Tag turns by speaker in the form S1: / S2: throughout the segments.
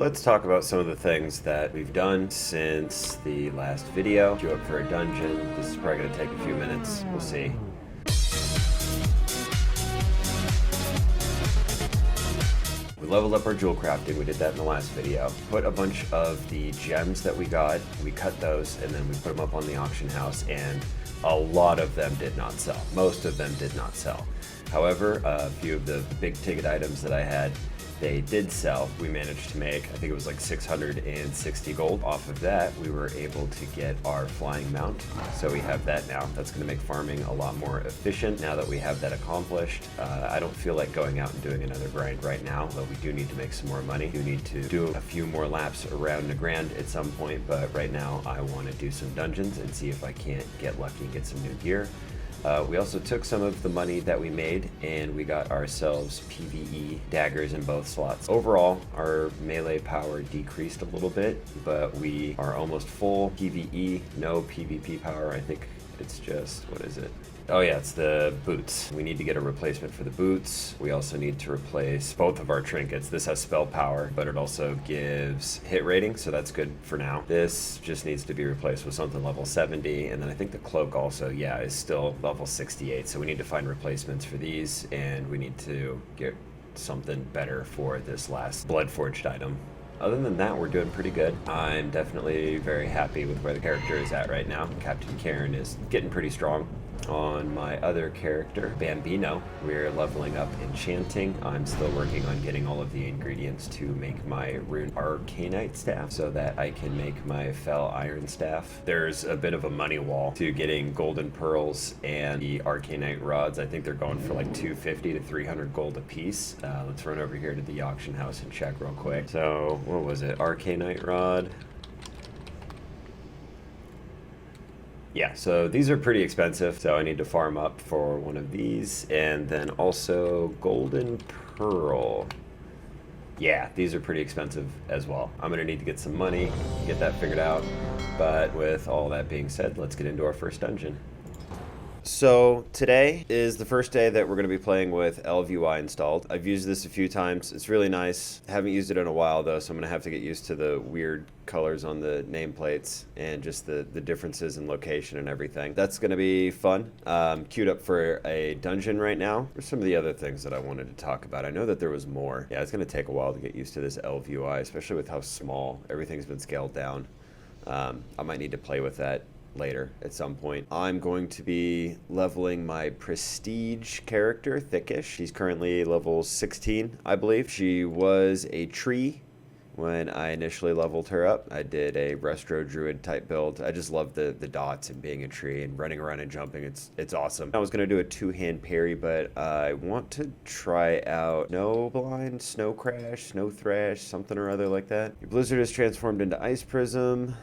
S1: Let's talk about some of the things that we've done since the last video. Queue up for a dungeon. This is probably going to take a few minutes. We'll see. We leveled up our jewel crafting. We did that in the last video. Put a bunch of the gems that we got. We cut those and then we put them up on the auction house, and a lot of them did not sell. Most of them did not sell. However, a few of the big ticket items that I had, they did sell. We managed to make, I think it was like 660 gold. Off of that, we were able to get our flying mount. So we have that now. That's gonna make farming a lot more efficient now that we have that accomplished. I don't feel like going out and doing another grind right now, though we do need to make some more money. We do need to do a few more laps around the grand at some point, but right now I wanna do some dungeons and see if I can't get lucky and get some new gear. We also took some of the money that we made and we got ourselves PvE daggers in both slots. Overall, our melee power decreased a little bit, but we are almost full PvE, no PvP power. I think it's just, what is it? Oh yeah, it's the boots. We need to get a replacement for the boots. We also need to replace both of our trinkets. This has spell power, but it also gives hit rating, so that's good for now. This just needs to be replaced with something level 70, and then I think the cloak also, yeah, is still level 68, so we need to find replacements for these, and we need to get something better for this last Bloodforged item. Other than that, we're doing pretty good. I'm definitely very happy with where the character is at right now. Captain Karen is getting pretty strong. On my other character, Bambino, we're leveling up enchanting. I'm still working on getting all of the ingredients to make my rune arcanite staff so that I can make my fell iron staff. There's a bit of a money wall to getting golden pearls and the arcanite rods. I think they're going for like 250 to 300 gold a piece. Let's run over here to the auction house and check real quick. So what was it? Arcanite rod. Yeah, so these are pretty expensive, so I need to farm up for one of these, and then also golden pearl. Yeah, these are pretty expensive as well. I'm gonna need to get some money, get that figured out, but with all that being said, let's get into our first dungeon. So today is the first day that we're going to be playing with ElvUI installed. I've used this a few times. It's really nice. Haven't used it in a while though, so I'm going to have to get used to the weird colors on the nameplates and just the differences in location and everything. That's going to be fun. Queued up for a dungeon right now. There's some of the other things that I wanted to talk about. I know that there was more. Yeah, it's going to take a while to get used to this ElvUI, especially with how small everything's been scaled down. I might need to play with that later at some point. I'm going to be leveling my prestige character, Thickish. She's currently level 16, I believe. She was a tree when I initially leveled her up. I did a Restro Druid type build. I just love the dots and being a tree and running around and jumping. It's awesome. I was going to do a two-hand parry, but I want to try out Snowblind, Snow Crash, Snow Thrash, something or other like that. Your Blizzard is transformed into Ice Prism.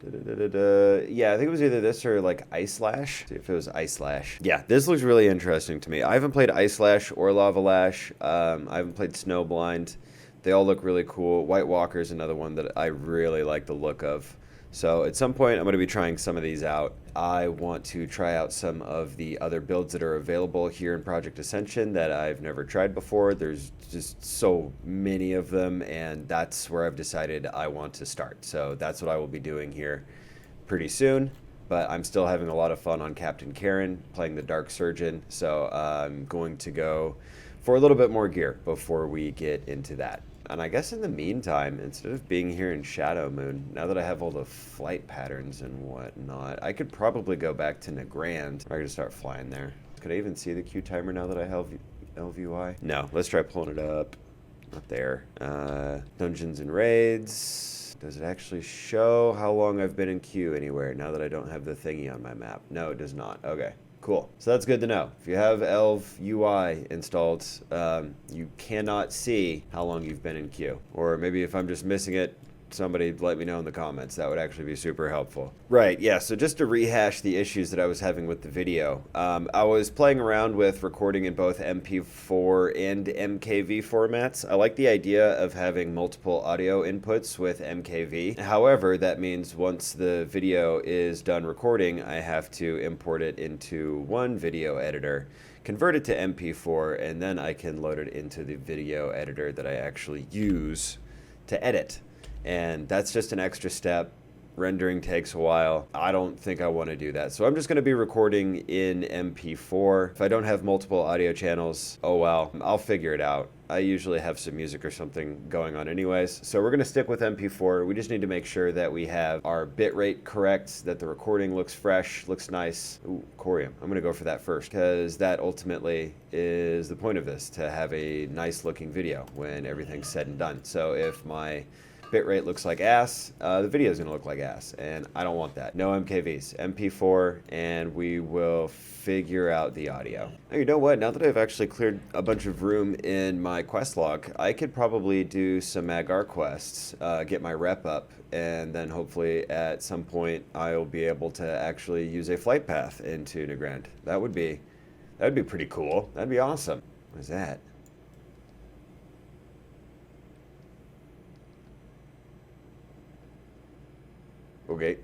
S1: Yeah, I think it was either this or like Ice Lash. See if it was Ice Lash. Yeah, this looks really interesting to me. I haven't played Ice Lash or Lava Lash. I haven't played Snowblind. They all look really cool. White Walker is another one that I really like the look of. So at some point, I'm going to be trying some of these out. I want to try out some of the other builds that are available here in Project Ascension that I've never tried before. There's just so many of them, and that's where I've decided I want to start. So that's what I will be doing here pretty soon. But I'm still having a lot of fun on Captain Karen, playing the Dark Surgeon. So I'm going to go for a little bit more gear before we get into that. And I guess in the meantime, instead of being here in Shadow Moon, now that I have all the flight patterns and whatnot, I could probably go back to Nagrand. I could just start flying there. Could I even see the queue timer now that I have ElvUI? No, let's try pulling it up. Not there. Dungeons and Raids. Does it actually show how long I've been in queue anywhere now that I don't have the thingy on my map? No, it does not. Okay. Cool. So that's good to know. If you have ElvUI installed, you cannot see how long you've been in queue. Or maybe if I'm just missing it, somebody let me know in the comments. That would actually be super helpful. Right, yeah, so just to rehash the issues that I was having with the video, I was playing around with recording in both MP4 and MKV formats. I like the idea of having multiple audio inputs with MKV. However, that means once the video is done recording, I have to import it into one video editor, convert it to MP4, and then I can load it into the video editor that I actually use to edit. And that's just an extra step. Rendering takes a while. I don't think I want to do that. So I'm just going to be recording in MP4. If I don't have multiple audio channels, oh well, I'll figure it out. I usually have some music or something going on anyways. So we're going to stick with MP4. We just need to make sure that we have our bitrate correct, that the recording looks fresh, looks nice. Ooh, corium. I'm going to go for that first because that ultimately is the point of this, to have a nice looking video when everything's said and done. So if my bitrate looks like ass, the video is going to look like ass, and I don't want that. No MKVs, MP4, and we will figure out the audio. Now, you know what? Now that I've actually cleared a bunch of room in my quest log, I could probably do some Magar quests, get my rep up, and then hopefully at some point I'll be able to actually use a flight path into Nagrand. That would be pretty cool. That'd be awesome. What is that? Okay.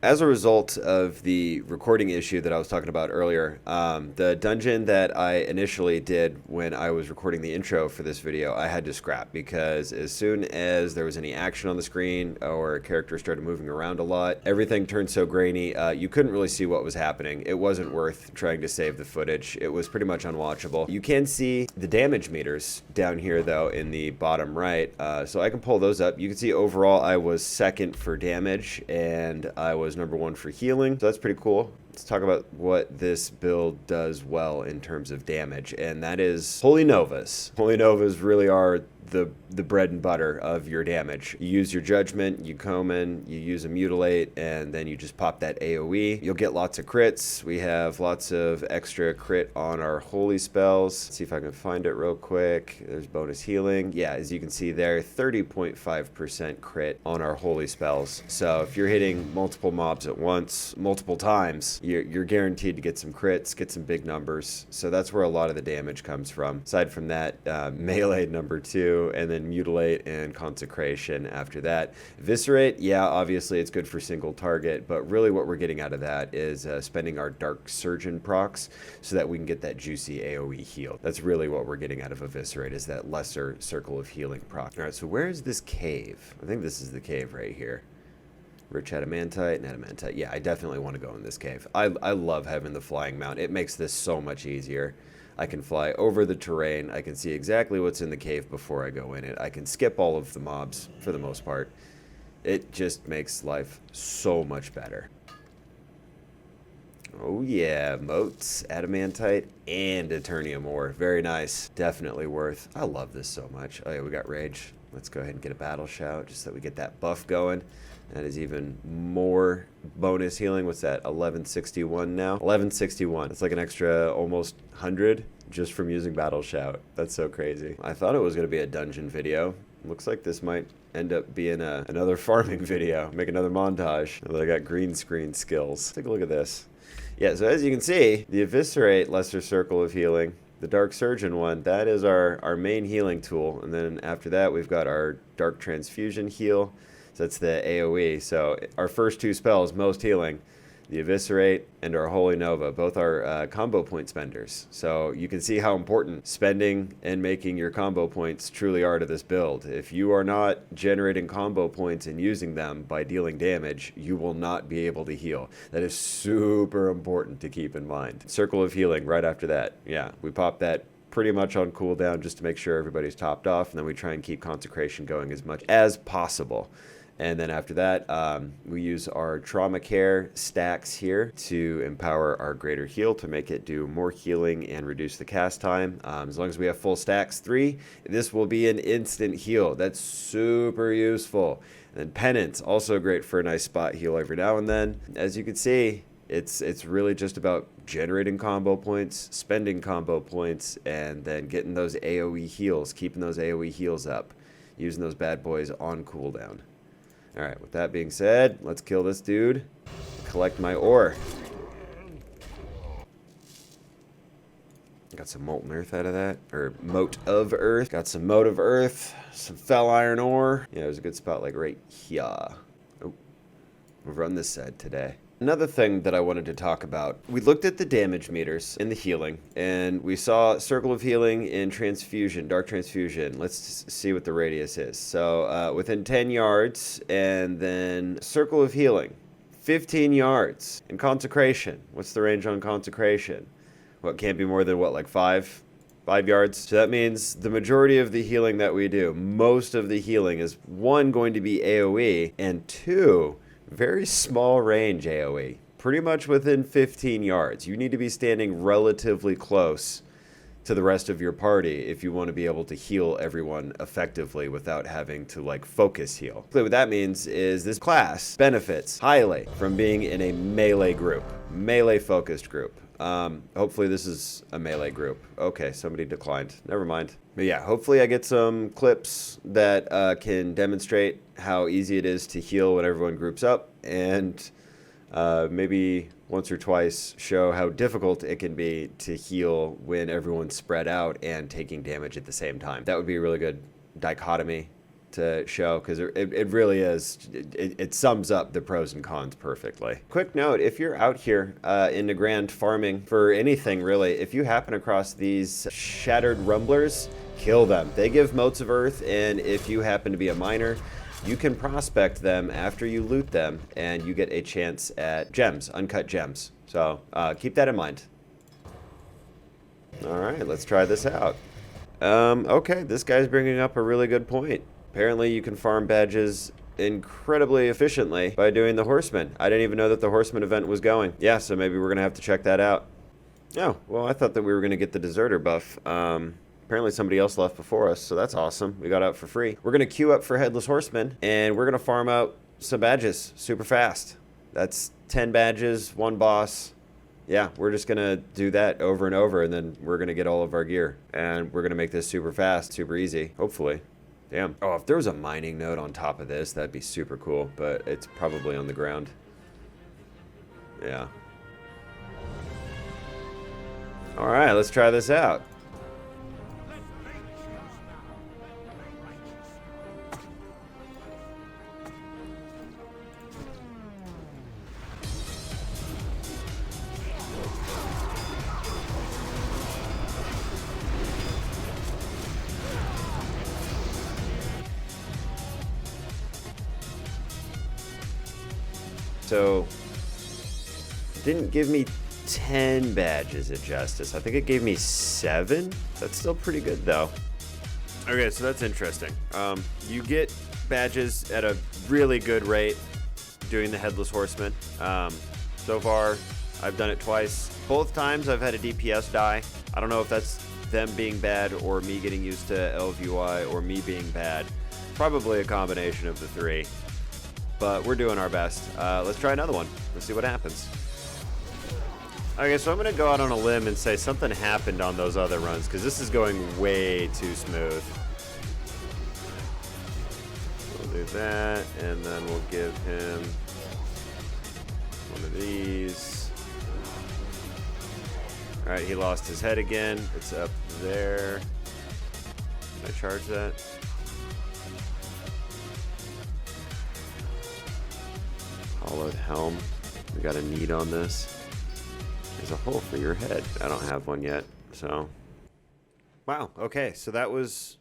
S1: As a result of the recording issue that I was talking about earlier, the dungeon that I initially did when I was recording the intro for this video, I had to scrap because as soon as there was any action on the screen or a character started moving around a lot, everything turned so grainy, you couldn't really see what was happening. It wasn't worth trying to save the footage. It was pretty much unwatchable. You can see the damage meters down here though in the bottom right, so I can pull those up. You can see overall I was second for damage and I was number 1 for healing, so that's pretty cool. Let's talk about what this build does well in terms of damage, and that is Holy Novas. Holy Novas really are the bread and butter of your damage. You use your judgment, you comb in, you use a mutilate, and then you just pop that AoE. You'll get lots of crits. We have lots of extra crit on our holy spells. Let's see if I can find it real quick. There's bonus healing. Yeah, as you can see there, 30.5% crit on our holy spells. So if you're hitting multiple mobs at once, multiple times, you're guaranteed to get some crits, get some big numbers. So that's where a lot of the damage comes from. Aside from that, melee number 2, and then mutilate and consecration after that. Eviscerate, yeah, obviously it's good for single target, but really what we're getting out of that is spending our Dark Surgeon procs so that we can get that juicy AoE heal. That's really what we're getting out of Eviscerate, is that lesser circle of healing proc. All right, so where is this cave? I think this is the cave right here. Rich adamantite and adamantite. Yeah, I definitely want to go in this cave. I love having the flying mount. It makes this so much easier. I can fly over the terrain. I can see exactly what's in the cave before I go in it. I can skip all of the mobs for the most part. It just makes life so much better. Oh yeah, motes, adamantite, and eternium ore. Very nice. Definitely worth. I love this so much. Oh yeah, we got rage. Let's go ahead and get a battle shout just so that we get that buff going. That is even more bonus healing. What's that? 1161 now? 1161. It's like an extra almost 100 just from using battle shout. That's so crazy. I thought it was going to be a dungeon video. Looks like this might end up being another farming video. Make another montage. I got green screen skills. Take a look at this. Yeah, so as you can see, the Eviscerate lesser circle of healing, the Dark Surgeon one, that is our main healing tool. And then after that, we've got our Dark Transfusion heal. So that's the AoE. So our first 2 spells, most healing, the Eviscerate and our Holy Nova, both are combo point spenders. So you can see how important spending and making your combo points truly are to this build. If you are not generating combo points and using them by dealing damage, you will not be able to heal. That is super important to keep in mind. Circle of healing right after that. Yeah, we pop that pretty much on cooldown just to make sure everybody's topped off, and then we try and keep consecration going as much as possible. And then after that, we use our trauma care stacks here to empower our greater heal to make it do more healing and reduce the cast time. As long as we have full stacks 3, this will be an instant heal. That's super useful. And then penance, also great for a nice spot heal every now and then. As you can see, it's really just about generating combo points, spending combo points, and then getting those AoE heals, keeping those AoE heals up, using those bad boys on cooldown. Alright, with that being said, let's kill this dude, collect my ore. Got some molten earth out of that, or mote of earth. Got some mote of earth, some fell iron ore. Yeah, there's a good spot like right here. Oh, we've run this side today. Another thing that I wanted to talk about, we looked at the damage meters in the healing, and we saw Circle of Healing in Transfusion, Dark Transfusion. Let's see what the radius is. So within 10 yards, and then Circle of Healing, 15 yards. In Consecration, what's the range on Consecration? What, can't be more than what, like 5 yards? So that means the majority of the healing that we do, most of the healing is, 1, going to be AoE, and 2, very small range AoE, pretty much within 15 yards. You need to be standing relatively close to the rest of your party if you want to be able to heal everyone effectively without having to like focus heal. So what that means is this class benefits highly from being in a melee group, melee focused group. Hopefully this is a melee group. Okay, somebody declined. Never mind. But yeah, hopefully I get some clips that can demonstrate how easy it is to heal when everyone groups up, and maybe once or twice show how difficult it can be to heal when everyone's spread out and taking damage at the same time. That would be a really good dichotomy to show, because it really is, it sums up the pros and cons perfectly. Quick note, if you're out here in the Grand farming for anything really, if you happen across these Shattered Rumblers, kill them. They give motes of earth, and if you happen to be a miner, you can prospect them after you loot them, and you get a chance at gems, uncut gems. So keep that in mind. All right, let's try this out. Okay, this guy's bringing up a really good point. Apparently you can farm badges incredibly efficiently by doing the Horseman. I didn't even know that the Horseman event was going. Yeah, so maybe we're gonna have to check that out. Oh, well, I thought that we were gonna get the Deserter buff. Apparently somebody else left before us, so that's awesome. We got out for free. We're gonna queue up for Headless Horseman, and we're gonna farm out some badges super fast. That's 10 badges, 1 boss. Yeah, we're just gonna do that over and over, and then we're gonna get all of our gear. And we're gonna make this super fast, super easy, hopefully. Damn. Oh, if there was a mining node on top of this, that'd be super cool, but it's probably on the ground. Yeah. All right, let's try this out. So, didn't give me 10 badges of justice. I think it gave me 7. That's still pretty good though. Okay, so that's interesting. You get badges at a really good rate doing the Headless Horseman. So far, I've done it twice. Both times I've had a DPS die. I don't know if that's them being bad or me getting used to LVUI or me being bad. Probably a combination of the 3. But we're doing our best. Let's try another one. Let's see what happens. Okay, so I'm going to go out on a limb and say something happened on those other runs, because this is going way too smooth. We'll do that, and then we'll give him one of these. All right, he lost his head again. It's up there. Can I charge that? Hollowed helm. We got a need on this. There's a hole for your head. I don't have one yet, so. Wow, okay, so that was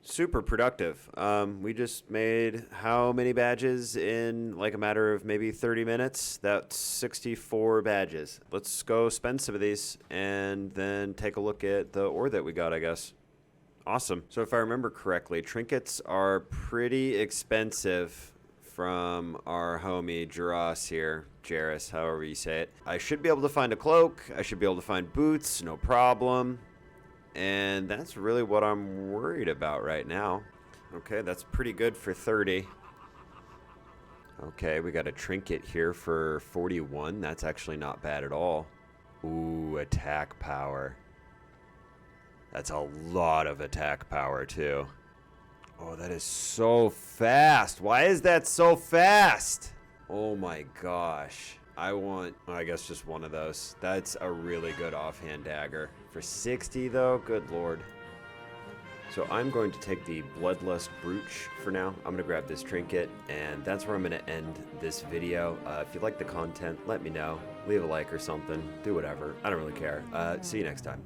S1: super productive. We just made how many badges in like a matter of maybe 30 minutes? That's 64 badges. Let's go spend some of these and then take a look at the ore that we got, I guess. Awesome. So if I remember correctly, trinkets are pretty expensive from our homie Jaros here, Jairus, however you say it. I should be able to find a cloak. I should be able to find boots, no problem. And that's really what I'm worried about right now. Okay, that's pretty good for 30. Okay, we got a trinket here for 41. That's actually not bad at all. Ooh, attack power. That's a lot of attack power too. Oh, that is so fast. Why is that so fast? Oh my gosh. I want, I guess, just one of those. That's a really good offhand dagger. For 60 though, good lord. So I'm going to take the Bloodlust Brooch for now. I'm going to grab this trinket, and that's where I'm going to end this video. If you like the content, let me know. Leave a like or something. Do whatever. I don't really care. See you next time.